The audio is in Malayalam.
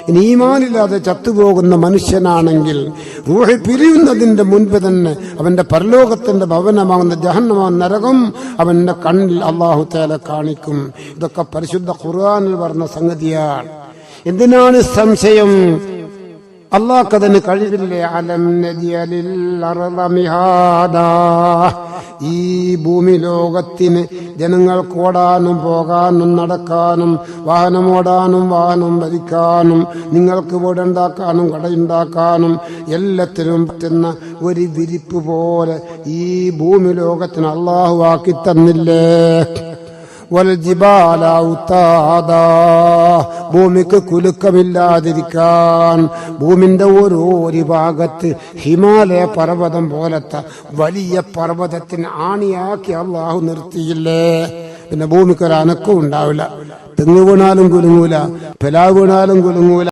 ഇനി ഈമാനില്ലാതെ ചത്തുപോകുന്ന മനുഷ്യനാണെങ്കിൽ റൂഹ് പിരിയുന്നതിന്റെ മുൻപ് തന്നെ അവന്റെ പരലോകത്തിന്റെ ഭവനമാകുന്ന ജഹന്നമാകുന്ന നരകം അവന്റെ കണ്ണിൽ അല്ലാഹു തആല കാണിക്കും. ഇതൊക്കെ പരിശുദ്ധ ഖുർആനിൽ പറഞ്ഞ സംഗതിയാണ്. എന്തിനാണ് സംശയം? അല്ലാഹുക്കതിന് കഴിവില്ലേ? അലം നജിഅലിൽ അർള മിഹാദാ, ഈ ഭൂമി ലോകത്തിന് ജനങ്ങൾക്ക് ഓടാനും പോകാനും നടക്കാനും വാഹനമോടാനും വാഹനം ഭരിക്കാനും നിങ്ങൾക്ക് വീടുണ്ടാക്കാനും കടയുണ്ടാക്കാനും എല്ലാത്തിനും പറ്റുന്ന ഒരു വിരിപ്പ് പോലെ ഈ ഭൂമി ലോകത്തിന് അല്ലാഹു ആക്കി തന്നില്ലേ? വൽജിബാല ഔതാദാ, ഭൂമിക്ക് കുലുക്കമില്ലാതിരിക്കാൻ ഭൂമിന്റെ ഓരോ ഭാഗത്ത് ഹിമാലയ പർവ്വതം പോലത്തെ വലിയ പർവ്വതത്തിന് ആണിയാക്കി അല്ലാഹു നിർത്തിയില്ലേ? പിന്നെ ഭൂമിക്കൊരു അനക്കവും ഉണ്ടാവില്ല. തെങ്ങ് വീണാലും കുലുങ്ങൂല, പിലാവ് വീണാലും കുലുങ്ങൂല.